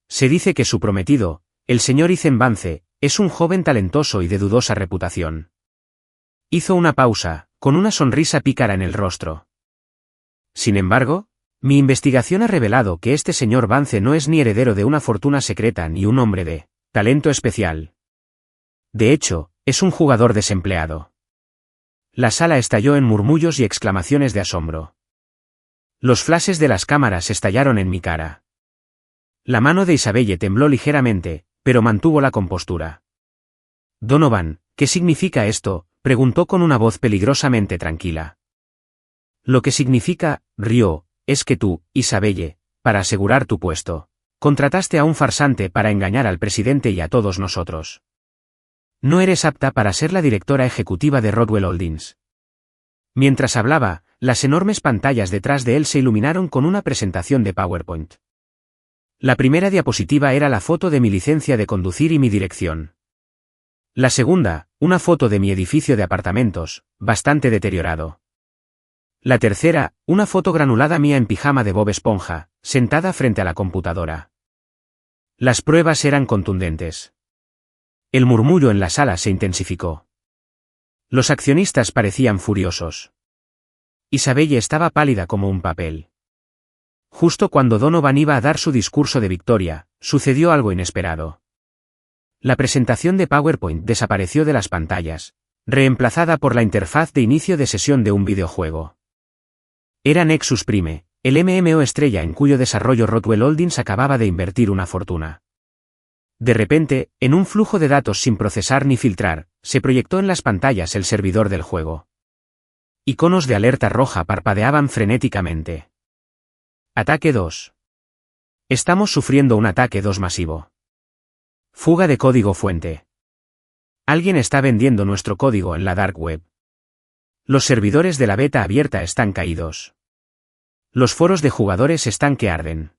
Se dice que su prometido, el señor Ethan Vance, es un joven talentoso y de dudosa reputación. Hizo una pausa, con una sonrisa pícara en el rostro. Sin embargo, mi investigación ha revelado que este señor Vance no es ni heredero de una fortuna secreta ni un hombre de talento especial. De hecho, es un jugador desempleado. La sala estalló en murmullos y exclamaciones de asombro. Los flashes de las cámaras estallaron en mi cara. La mano de Isabelle tembló ligeramente, pero mantuvo la compostura. Donovan, ¿qué significa esto?, preguntó con una voz peligrosamente tranquila. Lo que significa, rió, es que tú, Isabelle, para asegurar tu puesto, contrataste a un farsante para engañar al presidente y a todos nosotros. No eres apta para ser la directora ejecutiva de Rothwell Holdings. Mientras hablaba, las enormes pantallas detrás de él se iluminaron con una presentación de PowerPoint. La primera diapositiva era la foto de mi licencia de conducir y mi dirección. La segunda, una foto de mi edificio de apartamentos, bastante deteriorado. La tercera, una foto granulada mía en pijama de Bob Esponja, sentada frente a la computadora. Las pruebas eran contundentes. El murmullo en la sala se intensificó. Los accionistas parecían furiosos. Isabelle estaba pálida como un papel. Justo cuando Donovan iba a dar su discurso de victoria, sucedió algo inesperado. La presentación de PowerPoint desapareció de las pantallas, reemplazada por la interfaz de inicio de sesión de un videojuego. Era Nexus Prime, el MMO estrella en cuyo desarrollo Rothwell Holdings acababa de invertir una fortuna. De repente, en un flujo de datos sin procesar ni filtrar, se proyectó en las pantallas el servidor del juego. Iconos de alerta roja parpadeaban frenéticamente. Ataque 2. Estamos sufriendo un ataque 2 masivo. Fuga de código fuente. Alguien está vendiendo nuestro código en la dark web. Los servidores de la beta abierta están caídos. Los foros de jugadores están que arden.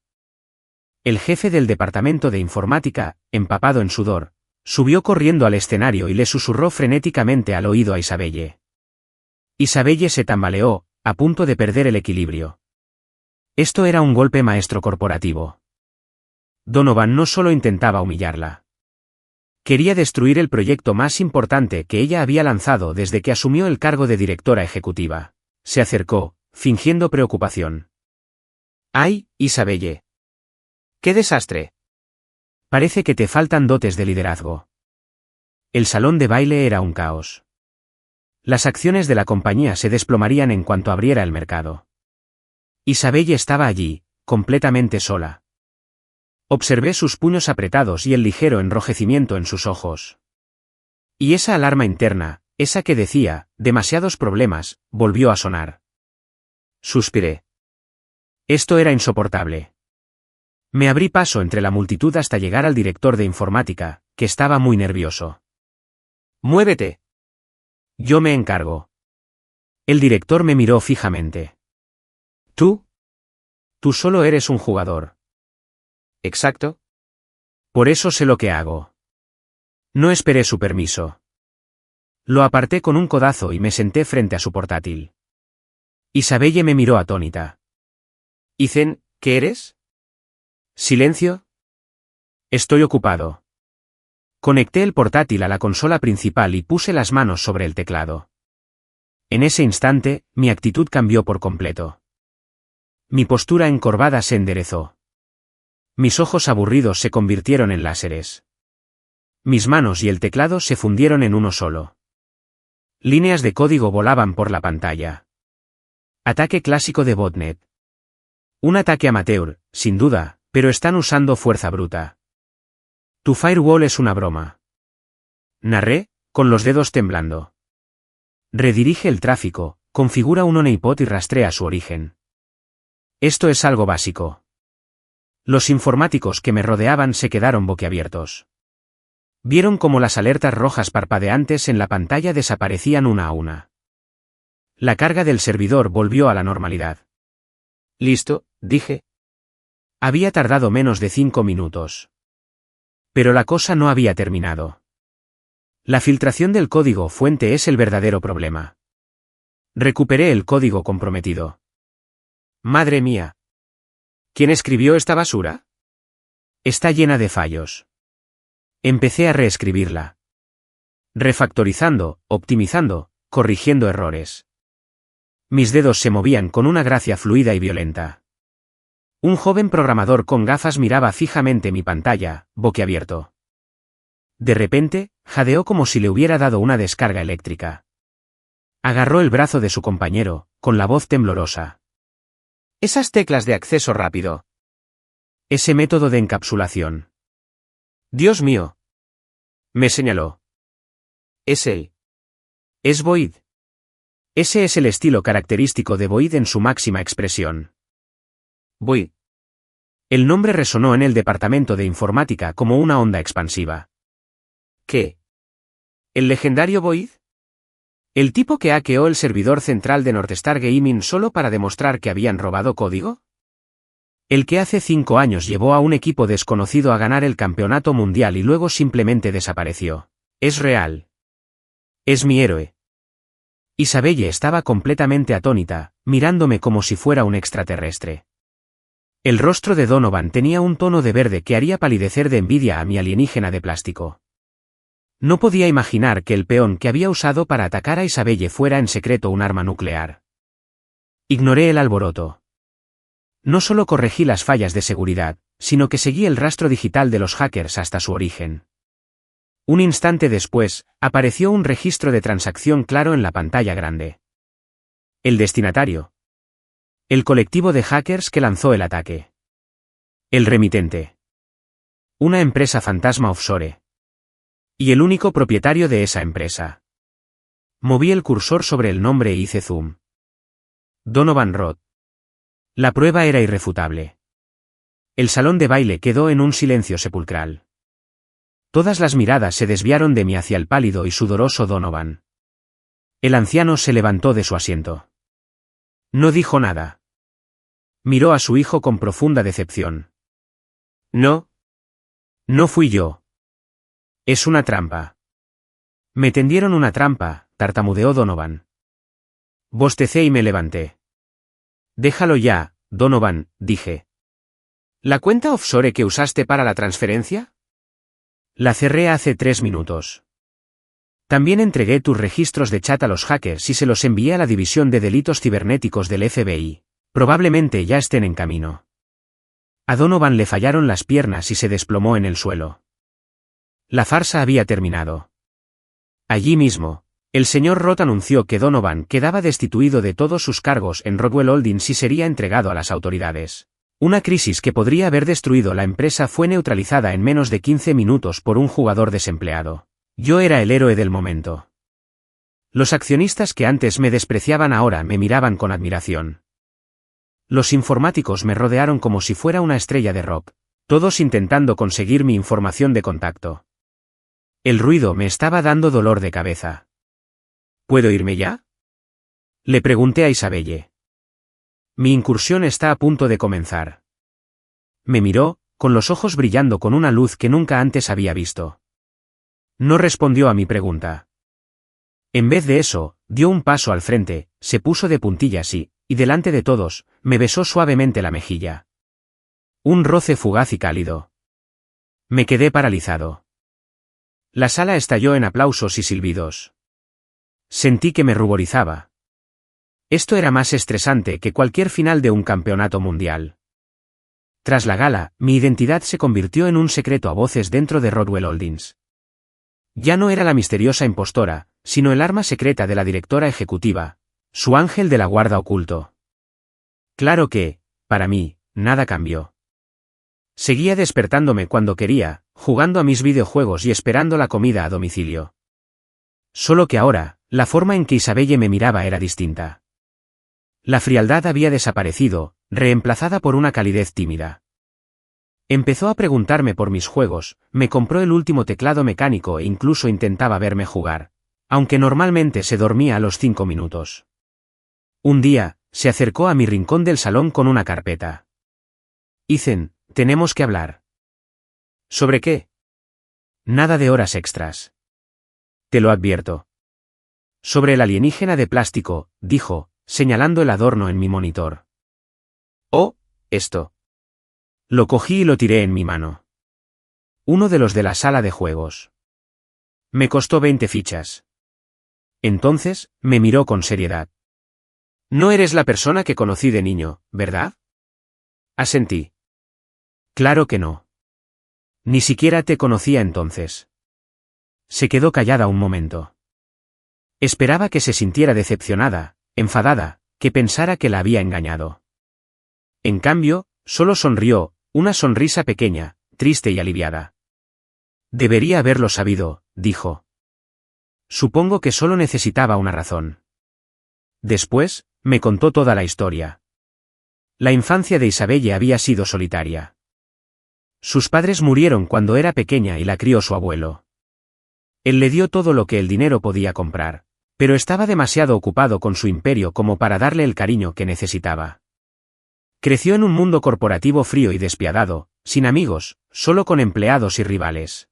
El jefe del departamento de informática, empapado en sudor, subió corriendo al escenario y le susurró frenéticamente al oído a Isabelle. Isabelle se tambaleó, a punto de perder el equilibrio. Esto era un golpe maestro corporativo. Donovan no solo intentaba humillarla. Quería destruir el proyecto más importante que ella había lanzado desde que asumió el cargo de directora ejecutiva. Se acercó, fingiendo preocupación. ¡Ay, Isabelle! ¡Qué desastre! Parece que te faltan dotes de liderazgo. El salón de baile era un caos. Las acciones de la compañía se desplomarían en cuanto abriera el mercado. Isabelle estaba allí, completamente sola. Observé sus puños apretados y el ligero enrojecimiento en sus ojos. Y esa alarma interna, esa que decía, demasiados problemas, volvió a sonar. Suspiré. Esto era insoportable. Me abrí paso entre la multitud hasta llegar al director de informática, que estaba muy nervioso. ¡Muévete! Yo me encargo. El director me miró fijamente. ¿Tú? Tú solo eres un jugador. ¿Exacto? Por eso sé lo que hago. No esperé su permiso. Lo aparté con un codazo y me senté frente a su portátil. Isabelle me miró atónita. Ethan, ¿qué eres? ¿Silencio? Estoy ocupado. Conecté el portátil a la consola principal y puse las manos sobre el teclado. En ese instante, mi actitud cambió por completo. Mi postura encorvada se enderezó. Mis ojos aburridos se convirtieron en láseres. Mis manos y el teclado se fundieron en uno solo. Líneas de código volaban por la pantalla. Ataque clásico de botnet. Un ataque amateur, sin duda, pero están usando fuerza bruta. Tu firewall es una broma. Narré, con los dedos temblando. Redirige el tráfico, configura un honeypot y rastrea su origen. Esto es algo básico. Los informáticos que me rodeaban se quedaron boquiabiertos. Vieron cómo las alertas rojas parpadeantes en la pantalla desaparecían una a una. La carga del servidor volvió a la normalidad. Listo, dije. Había tardado menos de 5 minutos. Pero la cosa no había terminado. La filtración del código fuente es el verdadero problema. Recuperé el código comprometido. Madre mía. ¿Quién escribió esta basura? Está llena de fallos. Empecé a reescribirla. Refactorizando, optimizando, corrigiendo errores. Mis dedos se movían con una gracia fluida y violenta. Un joven programador con gafas miraba fijamente mi pantalla, boquiabierto. De repente, jadeó como si le hubiera dado una descarga eléctrica. Agarró el brazo de su compañero, con la voz temblorosa. Esas teclas de acceso rápido. Ese método de encapsulación. Dios mío. Me señaló. Es él. Es Void. Ese es el estilo característico de Void en su máxima expresión. Void. El nombre resonó en el departamento de informática como una onda expansiva. ¿Qué? ¿El legendario Void? ¿El tipo que hackeó el servidor central de Northstar Gaming solo para demostrar que habían robado código? El que hace 5 años llevó a un equipo desconocido a ganar el campeonato mundial y luego simplemente desapareció. Es real. Es mi héroe. Isabelle estaba completamente atónita, mirándome como si fuera un extraterrestre. El rostro de Donovan tenía un tono de verde que haría palidecer de envidia a mi alienígena de plástico. No podía imaginar que el peón que había usado para atacar a Isabelle fuera en secreto un arma nuclear. Ignoré el alboroto. No solo corregí las fallas de seguridad, sino que seguí el rastro digital de los hackers hasta su origen. Un instante después, apareció un registro de transacción claro en la pantalla grande. El destinatario. El colectivo de hackers que lanzó el ataque. El remitente. Una empresa fantasma offshore. Y el único propietario de esa empresa. Moví el cursor sobre el nombre e hice zoom. Donovan Roth. La prueba era irrefutable. El salón de baile quedó en un silencio sepulcral. Todas las miradas se desviaron de mí hacia el pálido y sudoroso Donovan. El anciano se levantó de su asiento. No dijo nada. Miró a su hijo con profunda decepción. No. No fui yo. Es una trampa. Me tendieron una trampa, tartamudeó Donovan. Bostecé y me levanté. Déjalo ya, Donovan, dije. ¿La cuenta offshore que usaste para la transferencia? La cerré hace 3 minutos. También entregué tus registros de chat a los hackers y se los envié a la División de Delitos Cibernéticos del FBI. Probablemente ya estén en camino. A Donovan le fallaron las piernas y se desplomó en el suelo. La farsa había terminado. Allí mismo, el señor Roth anunció que Donovan quedaba destituido de todos sus cargos en Rockwell Holdings y sería entregado a las autoridades. Una crisis que podría haber destruido la empresa fue neutralizada en menos de 15 minutos por un jugador desempleado. Yo era el héroe del momento. Los accionistas que antes me despreciaban ahora me miraban con admiración. Los informáticos me rodearon como si fuera una estrella de rock, todos intentando conseguir mi información de contacto. El ruido me estaba dando dolor de cabeza. ¿Puedo irme ya? Le pregunté a Isabelle. Mi incursión está a punto de comenzar. Me miró, con los ojos brillando con una luz que nunca antes había visto. No respondió a mi pregunta. En vez de eso, dio un paso al frente, se puso de puntillas y delante de todos, me besó suavemente la mejilla. Un roce fugaz y cálido. Me quedé paralizado. La sala estalló en aplausos y silbidos. Sentí que me ruborizaba. Esto era más estresante que cualquier final de un campeonato mundial. Tras la gala, mi identidad se convirtió en un secreto a voces dentro de Rockwell Holdings. Ya no era la misteriosa impostora, sino el arma secreta de la directora ejecutiva, su ángel de la guarda oculto. Claro que, para mí, nada cambió. Seguía despertándome cuando quería, jugando a mis videojuegos y esperando la comida a domicilio. Solo que ahora, la forma en que Isabelle me miraba era distinta. La frialdad había desaparecido, reemplazada por una calidez tímida. Empezó a preguntarme por mis juegos, me compró el último teclado mecánico e incluso intentaba verme jugar, aunque normalmente se dormía a los 5 minutos. Un día, se acercó a mi rincón del salón con una carpeta. Ethan, tenemos que hablar. ¿Sobre qué? Nada de horas extras. Te lo advierto. Sobre el alienígena de plástico, dijo, señalando el adorno en mi monitor. Oh, esto. Lo cogí y lo tiré en mi mano. Uno de los de la sala de juegos. Me costó 20 fichas. Entonces, me miró con seriedad. No eres la persona que conocí de niño, ¿verdad? Asentí. Claro que no. Ni siquiera te conocía entonces. Se quedó callada un momento. Esperaba que se sintiera decepcionada, enfadada, que pensara que la había engañado. En cambio, solo sonrió, una sonrisa pequeña, triste y aliviada. Debería haberlo sabido, dijo. Supongo que solo necesitaba una razón. Después, me contó toda la historia. La infancia de Isabelle había sido solitaria. Sus padres murieron cuando era pequeña y la crió su abuelo. Él le dio todo lo que el dinero podía comprar, pero estaba demasiado ocupado con su imperio como para darle el cariño que necesitaba. Creció en un mundo corporativo frío y despiadado, sin amigos, solo con empleados y rivales.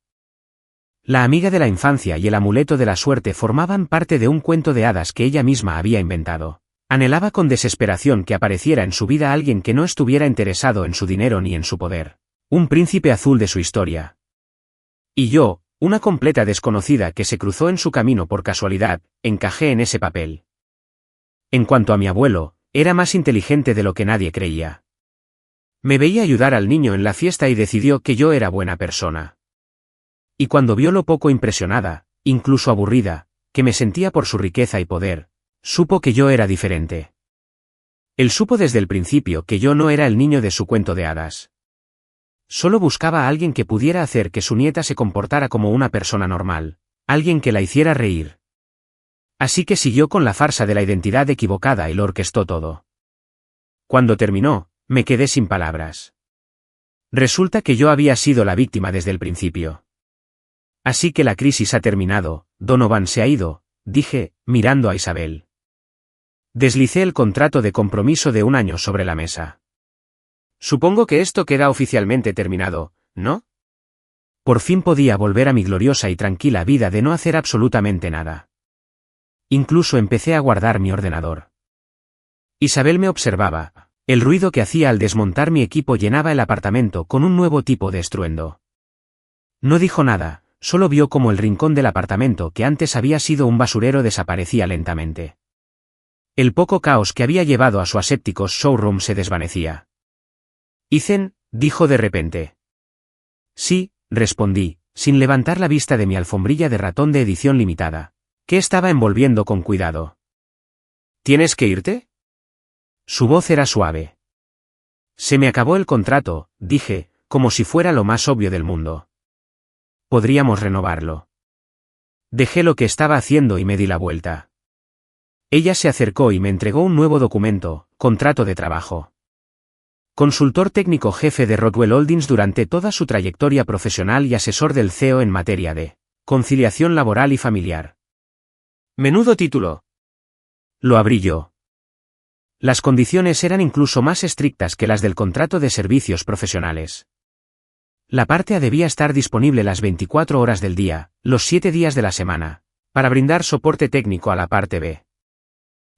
La amiga de la infancia y el amuleto de la suerte formaban parte de un cuento de hadas que ella misma había inventado. Anhelaba con desesperación que apareciera en su vida alguien que no estuviera interesado en su dinero ni en su poder. Un príncipe azul de su historia. Y yo, una completa desconocida que se cruzó en su camino por casualidad, encajé en ese papel. En cuanto a mi abuelo, era más inteligente de lo que nadie creía. Me veía ayudar al niño en la fiesta y decidió que yo era buena persona. Y cuando vio lo poco impresionada, incluso aburrida, que me sentía por su riqueza y poder, supo que yo era diferente. Él supo desde el principio que yo no era el niño de su cuento de hadas. Solo buscaba a alguien que pudiera hacer que su nieta se comportara como una persona normal, alguien que la hiciera reír. Así que siguió con la farsa de la identidad equivocada y lo orquestó todo. Cuando terminó, me quedé sin palabras. Resulta que yo había sido la víctima desde el principio. Así que la crisis ha terminado, Donovan se ha ido, dije, mirando a Isabel. Deslicé el contrato de compromiso de 1 año sobre la mesa. Supongo que esto queda oficialmente terminado, ¿no? Por fin podía volver a mi gloriosa y tranquila vida de no hacer absolutamente nada. Incluso empecé a guardar mi ordenador. Isabel me observaba. El ruido que hacía al desmontar mi equipo llenaba el apartamento con un nuevo tipo de estruendo. No dijo nada, solo vio cómo el rincón del apartamento que antes había sido un basurero desaparecía lentamente. El poco caos que había llevado a su aséptico showroom se desvanecía. Ethan, dijo de repente. Sí, respondí, sin levantar la vista de mi alfombrilla de ratón de edición limitada, que estaba envolviendo con cuidado. ¿Tienes que irte? Su voz era suave. Se me acabó el contrato, dije, como si fuera lo más obvio del mundo. Podríamos renovarlo. Dejé lo que estaba haciendo y me di la vuelta. Ella se acercó y me entregó un nuevo documento, contrato de trabajo. Consultor técnico jefe de Rockwell Holdings durante toda su trayectoria profesional y asesor del CEO en materia de conciliación laboral y familiar. Menudo título. Lo abrí yo. Las condiciones eran incluso más estrictas que las del contrato de servicios profesionales. La parte A debía estar disponible las 24 horas del día, los 7 días de la semana, para brindar soporte técnico a la parte B.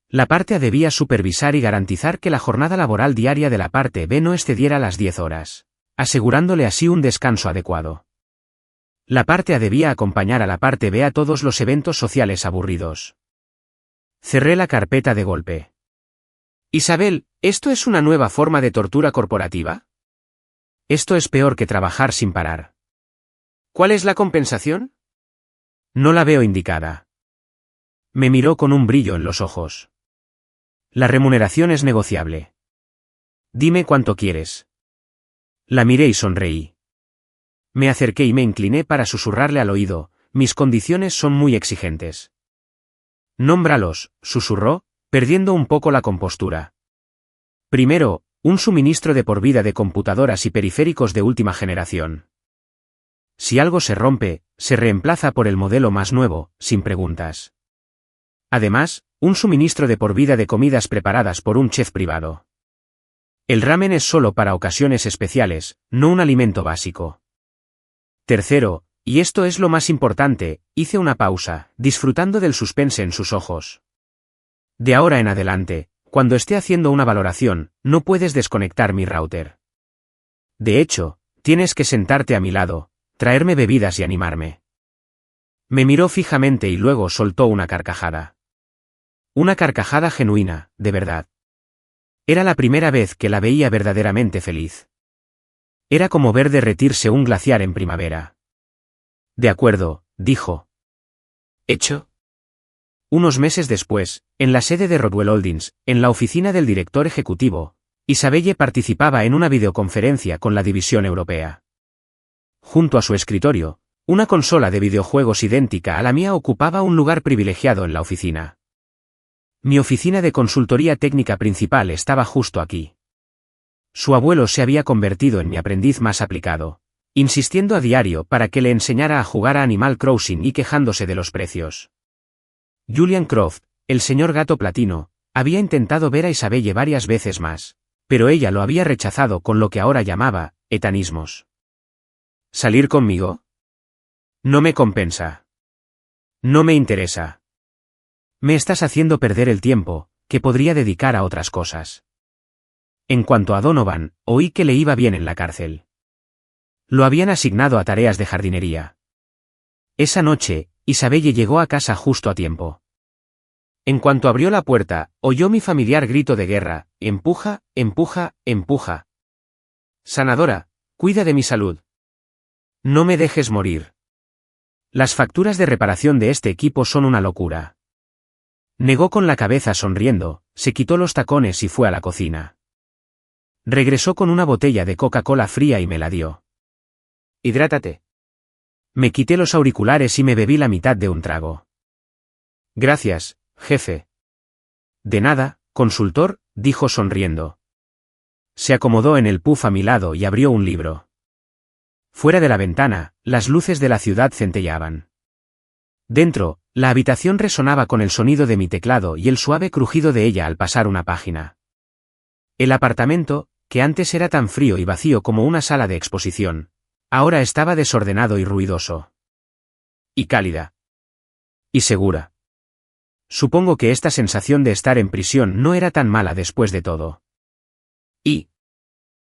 La parte A debía supervisar y garantizar que la jornada laboral diaria de la parte B no excediera las 10 horas, asegurándole así un descanso adecuado. La parte A debía acompañar a la parte B a todos los eventos sociales aburridos. Cerré la carpeta de golpe. Isabel, ¿esto es una nueva forma de tortura corporativa? Esto es peor que trabajar sin parar. ¿Cuál es la compensación? No la veo indicada. Me miró con un brillo en los ojos. La remuneración es negociable. Dime cuánto quieres. La miré y sonreí. Me acerqué y me incliné para susurrarle al oído, mis condiciones son muy exigentes. Nómbralos, susurró, perdiendo un poco la compostura. Primero, un suministro de por vida de computadoras y periféricos de última generación. Si algo se rompe, se reemplaza por el modelo más nuevo, sin preguntas. Además, un suministro de por vida de comidas preparadas por un chef privado. El ramen es solo para ocasiones especiales, no un alimento básico. Tercero, y esto es lo más importante, hice una pausa, disfrutando del suspense en sus ojos. De ahora en adelante, cuando esté haciendo una valoración, no puedes desconectar mi router. De hecho, tienes que sentarte a mi lado, traerme bebidas y animarme. Me miró fijamente y luego soltó una carcajada. Una carcajada genuina, de verdad. Era la primera vez que la veía verdaderamente feliz. Era como ver derretirse un glaciar en primavera. De acuerdo, dijo. ¿Hecho? Unos meses después, en la sede de Rodwell Holdings, en la oficina del director ejecutivo, Isabelle participaba en una videoconferencia con la división europea. Junto a su escritorio, una consola de videojuegos idéntica a la mía ocupaba un lugar privilegiado en la oficina. Mi oficina de consultoría técnica principal estaba justo aquí. Su abuelo se había convertido en mi aprendiz más aplicado, insistiendo a diario para que le enseñara a jugar a Animal Crossing y quejándose de los precios. Julian Croft, el señor gato platino, había intentado ver a Isabelle varias veces más, pero ella lo había rechazado con lo que ahora llamaba etanismos. ¿Salir conmigo? No me compensa. No me interesa. Me estás haciendo perder el tiempo, que podría dedicar a otras cosas. En cuanto a Donovan, oí que le iba bien en la cárcel. Lo habían asignado a tareas de jardinería. Esa noche, Isabelle llegó a casa justo a tiempo. En cuanto abrió la puerta, oyó mi familiar grito de guerra: empuja, empuja, empuja. Sanadora, cuida de mi salud. No me dejes morir. Las facturas de reparación de este equipo son una locura. Negó con la cabeza sonriendo, se quitó los tacones y fue a la cocina. Regresó con una botella de Coca-Cola fría y me la dio. Hidrátate. Me quité los auriculares y me bebí la mitad de un trago. Gracias, jefe. De nada, consultor, dijo sonriendo. Se acomodó en el puff a mi lado y abrió un libro. Fuera de la ventana, las luces de la ciudad centelleaban. Dentro, la habitación resonaba con el sonido de mi teclado y el suave crujido de ella al pasar una página. El apartamento, que antes era tan frío y vacío como una sala de exposición, ahora estaba desordenado y ruidoso. Y cálida. Y segura. Supongo que esta sensación de estar en prisión no era tan mala después de todo. Y,